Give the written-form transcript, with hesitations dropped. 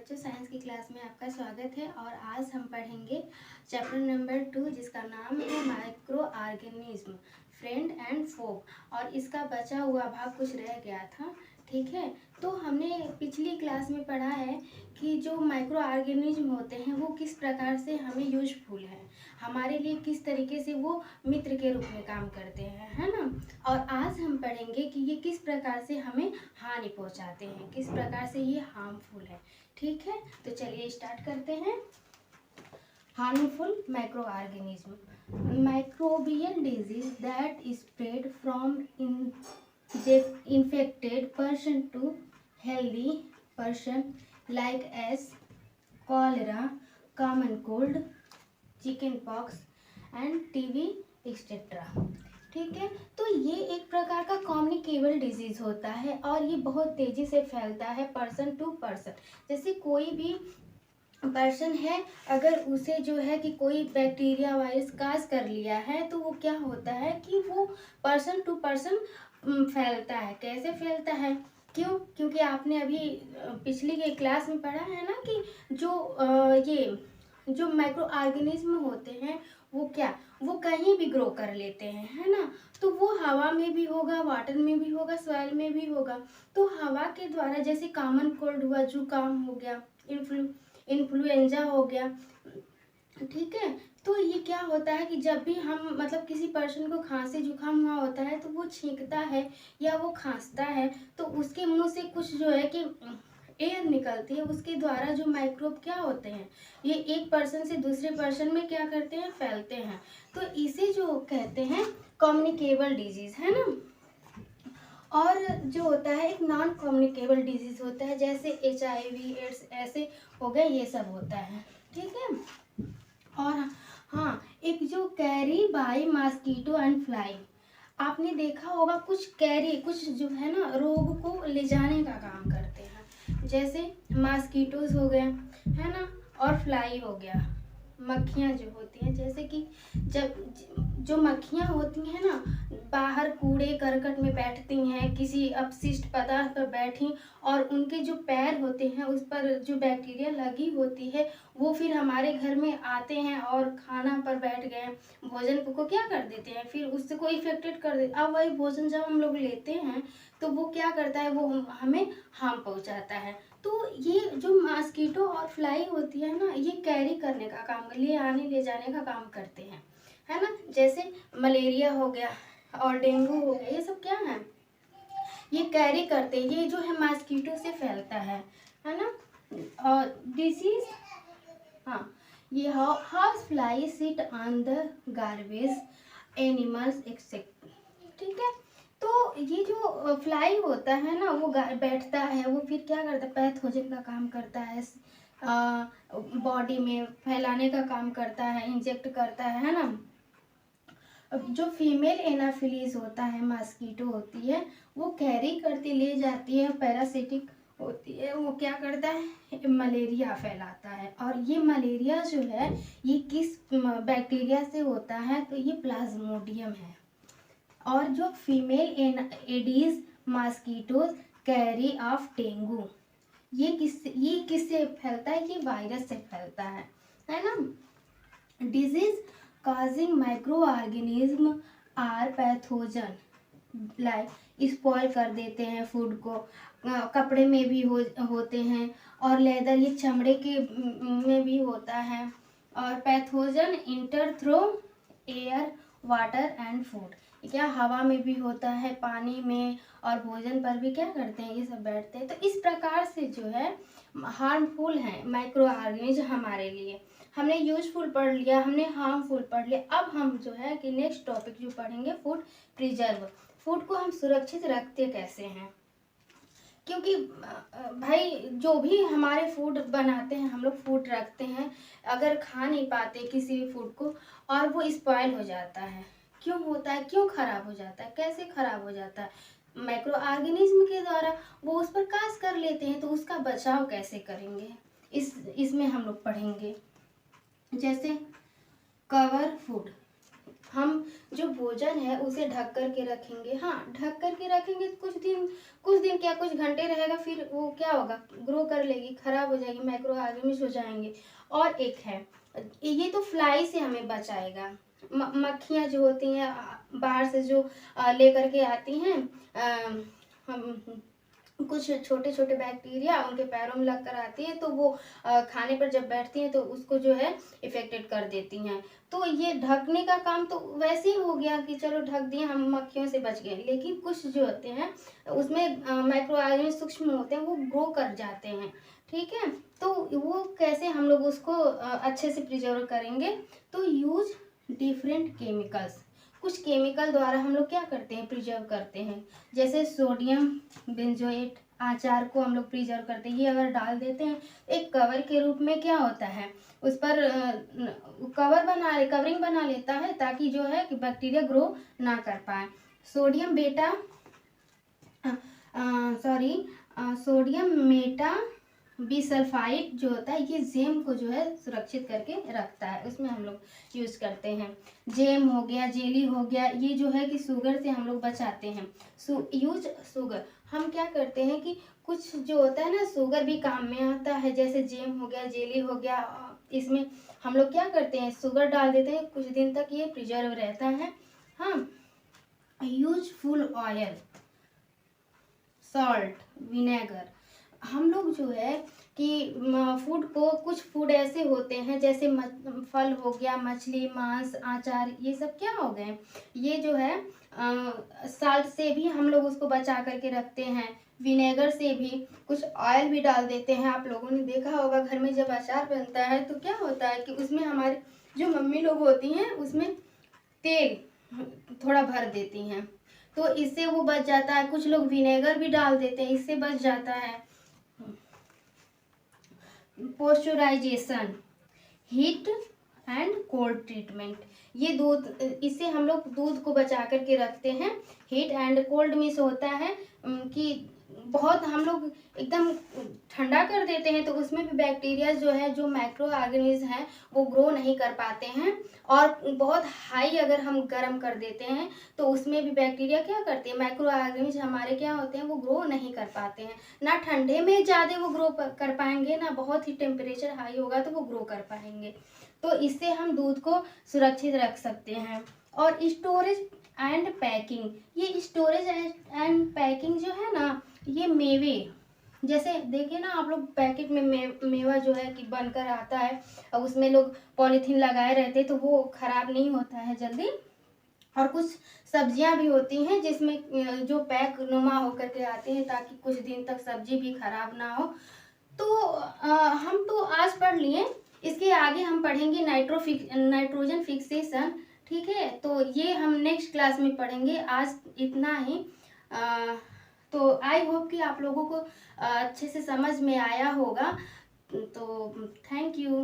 बच्चों, साइंस की क्लास में आपका स्वागत है। और आज हम पढ़ेंगे चैप्टर नंबर 2 जिसका नाम है microorganism friend and foe. और इसका बचा हुआ भाग कुछ रह गया था, ठीक है। तो हमने पिछली क्लास में पढ़ा है कि जो माइक्रो ऑर्गेनिज्म होते हैं वो किस प्रकार से हमें यूजफुल है, हमारे लिए किस तरीके से वो मित्र के रूप में काम करते हैं, है ना। और आज हम पढ़ेंगे कि ये किस प्रकार से हमें हानि पहुंचाते हैं, किस प्रकार से ये हार्मफुल है, ठीक है। तो चलिए स्टार्ट करते हैं। Harmful micro organism, microbial disease that spread from infected person to healthy person like as cholera, common cold, chicken pox end TB etcetera, ठीक है। तो ये एक प्रकार का कम्युनिकेबल डिजीज होता है और ये बहुत तेजी से फैलता है पर्सन टू पर्सन। जैसे कोई भी पर्सन है, अगर उसे जो है कि कोई बैक्टीरिया वायरस काज कर लिया है तो वो क्या होता है कि वो पर्सन टू पर्सन फैलता है। कैसे फैलता है, क्यों? क्योंकि आपने अभी पिछली के क्लास में पढ़ा है ना कि ये जो माइक्रो ऑर्गेनिज्म होते हैं वो कहीं भी ग्रो कर लेते हैं, है ना। तो वो हवा में भी होगा, वाटर में भी होगा, सॉइल में भी होगा। तो हवा के द्वारा जैसे कॉमन कोल्ड हुआ, जुकाम हो गया, इन्फ्लुएंजा हो गया, ठीक है। तो ये क्या होता है कि जब भी हम मतलब किसी पर्सन को खांसी जुकाम हुआ होता है तो वो छींकता है या वो खांसता है तो उसके मुंह से कुछ जो है कि एयर निकलती है, उसके द्वारा जो माइक्रोब क्या होते हैं ये एक पर्सन से दूसरे पर्सन में क्या करते हैं, फैलते हैं। तो इसे जो कहते हैं कम्युनिकेबल डिजीज, है ना। और जो होता है एक नॉन कम्युनिकेबल डिजीज होता है, जैसे HIV एड्स ऐसे हो गए, ये सब होता है, ठीक है। और हाँ, एक जो carry by mosquito and fly, आपने देखा होगा कुछ जो है ना रोग को ले जाने का काम करते हैं, जैसे मॉस्किटोज हो गए, है ना, और फ्लाई हो गया, मक्खियाँ जो होती हैं। जैसे कि जब जो मक्खियाँ होती हैं ना बाहर कूड़े करकट में बैठती हैं, किसी अपशिष्ट पदार्थ पर बैठी और उनके जो पैर होते हैं उस पर जो बैक्टीरिया लगी होती है वो फिर हमारे घर में आते हैं और खाना पर बैठ गए, भोजन को क्या कर देते हैं, फिर उससे को इफेक्टेड कर देते। अब वही भोजन जब हम लोग लेते हैं तो वो क्या करता है, वो हमें हार्म पहुंचाता है। तो ये जो मॉस्किटो और फ्लाई होती है ना, ये कैरी करने का काम, ले आने ले जाने का काम करते हैं, है ना। जैसे मलेरिया हो गया और डेंगू हो गया, ये सब क्या है, ये कैरी करते हैं, ये जो है मॉस्किटो से फैलता है ना। और डिसीज, हाँ, ये house fly sit on the garbage animals except, ठीक है। तो ये जो फ्लाई होता है ना वो बैठता है, वो फिर क्या करता है, पैथोजन का काम करता है, बॉडी में फैलाने का काम करता है, इंजेक्ट करता है ना। जो फीमेल एनाफिलीज होता है, मॉस्किटो होती है, वो कैरी करती ले जाती है, पैरासिटिक होती है, वो क्या करता है, मलेरिया फैलाता है। और ये मलेरिया जो है ये किस बैक्टीरिया से होता है, तो ये प्लाज्मोडियम है। और जो female Aedes mosquitoes carry of dengue, ये किससे फैलता है, ये वायरस से फैलता है ना। Disease causing microorganism are pathogen, like spoil कर देते हैं फूड को, कपड़े में भी होते हैं, और लेदर ये चमड़े के में भी होता है। और pathogen inter through air, water and food, क्या हवा में भी होता है, पानी में, और भोजन पर भी क्या करते हैं, ये सब बैठते हैं। तो इस प्रकार से जो है हार्मफुल है माइक्रो ऑर्गेनिज्म हमारे लिए। हमने यूजफुल पढ़ लिया, हमने हार्मफुल पढ़ लिया। अब हम जो है कि नेक्स्ट टॉपिक जो पढ़ेंगे फूड प्रिजर्व, फूड को हम सुरक्षित रखते कैसे हैं। क्योंकि भाई जो भी हमारे फूड बनाते हैं, हम लोग फूड रखते हैं, अगर खा नहीं पाते किसी भी फूड को और वो स्पॉइल हो जाता है, क्यों होता है, क्यों खराब हो जाता है, कैसे खराब हो जाता है, माइक्रो ऑर्गेनिज्म के द्वारा वो उस पर काज कर लेते हैं। तो उसका बचाव कैसे करेंगे, इसमें हम लोग पढ़ेंगे। जैसे कवर फूड, हम जो भोजन है उसे ढक कर के रखेंगे, हाँ ढक कर के रखेंगे तो कुछ दिन क्या कुछ घंटे रहेगा, फिर वो क्या होगा, ग्रो कर लेगी, खराब हो जाएगी, माइक्रो ऑर्गेनिज्म हो जाएंगे। और एक है, ये तो फ्लाई से हमें बचाएगा। मक्खियाँ जो होती हैं बाहर से जो लेकर के आती हैं, हम कुछ छोटे छोटे बैक्टीरिया उनके पैरों में लग कर आती है, तो वो खाने पर जब बैठती हैं तो उसको जो है इफेक्टेड कर देती हैं। तो ये ढकने का काम तो वैसे ही हो गया कि चलो ढक दिए, हम मक्खियों से बच गए, लेकिन कुछ जो होते हैं उसमें माइक्रो ऑर्गेनिज्म सूक्ष्म होते हैं, वो ग्रो कर जाते हैं, ठीक है। तो वो कैसे हम लोग उसको अच्छे से प्रिजर्व करेंगे, तो यूज डिफरेंट केमिकल्स, कुछ केमिकल द्वारा हम लोग क्या करते हैं, प्रिजर्व करते हैं। जैसे सोडियम बेंजोएट आचार को हम लोग प्रिजर्व करते हैं, ये अगर डाल देते हैं एक कवर के रूप में, क्या होता है उस पर कवरिंग बना लेता है, ताकि जो है कि बैक्टीरिया ग्रो ना कर पाए। सोडियम बेटा सोडियम मेटा बिसल्फाइड जो होता है, ये जेम को जो है सुरक्षित करके रखता है, उसमें हम लोग यूज करते हैं। जेम हो गया, जेली हो गया, ये जो है कि शुगर से हम लोग बचाते हैं। यूज शुगर, हम क्या करते हैं कि कुछ जो होता है ना, शुगर भी काम में आता है, जैसे जेम हो गया, जेली हो गया, इसमें हम लोग क्या करते हैं, शुगर डाल देते हैं, कुछ दिन तक ये प्रिजर्व रहता है। हाँ, use full oil, salt, vinegar, हम लोग जो है कि फूड को, कुछ फूड ऐसे होते हैं जैसे फल हो गया, मछली, मांस, आचार, ये सब क्या हो गए, ये जो है साल्ट से भी हम लोग उसको बचा करके रखते हैं, विनेगर से भी, कुछ ऑयल भी डाल देते हैं। आप लोगों ने देखा होगा घर में जब अचार बनता है तो क्या होता है कि उसमें हमारे जो मम्मी लोग होती हैं उसमें तेल थोड़ा भर देती हैं, तो इससे वो बच जाता है। कुछ लोग विनेगर भी डाल देते हैं, इससे बच जाता है। पोस्चराइजेशन, हीट एंड कोल्ड ट्रीटमेंट, ये दूध, इससे हम लोग दूध को बचा करके रखते हैं। हीट एंड कोल्ड मीन्स होता है कि बहुत हम लोग एकदम ठंडा कर देते हैं तो उसमें भी बैक्टीरिया जो है, जो माइक्रो ऑर्गेनिज्म है, वो ग्रो नहीं कर पाते हैं। और बहुत हाई अगर हम गर्म कर देते हैं तो उसमें भी बैक्टीरिया क्या करते हैं, माइक्रो ऑर्गेनिज्म हमारे क्या होते हैं, वो ग्रो नहीं कर पाते हैं। ना ठंडे में ज़्यादा वो ग्रो कर पाएंगे, ना बहुत ही टेम्परेचर हाई होगा तो वो ग्रो कर पाएंगे। तो इससे हम दूध को सुरक्षित रख सकते हैं। और स्टोरेज एंड पैकिंग, ये स्टोरेज एंड पैकिंग जो है ना, ये मेवे, जैसे देखिए ना आप लोग पैकेट में मेवा जो है कि बनकर आता है, और उसमें लोग पॉलीथीन लगाए रहते तो वो खराब नहीं होता है जल्दी। और कुछ सब्जियां भी होती हैं जिसमें जो पैक नुमा होकर के आती हैं, ताकि कुछ दिन तक सब्जी भी खराब ना हो। तो हम तो आज पढ़ लिए, इसके आगे हम पढ़ेंगे नाइट्रोजन फिक्सेशन, ठीक है। तो ये हम नेक्स्ट क्लास में पढ़ेंगे, आज इतना ही। तो आई होप कि आप लोगों को अच्छे से समझ में आया होगा। तो थैंक यू।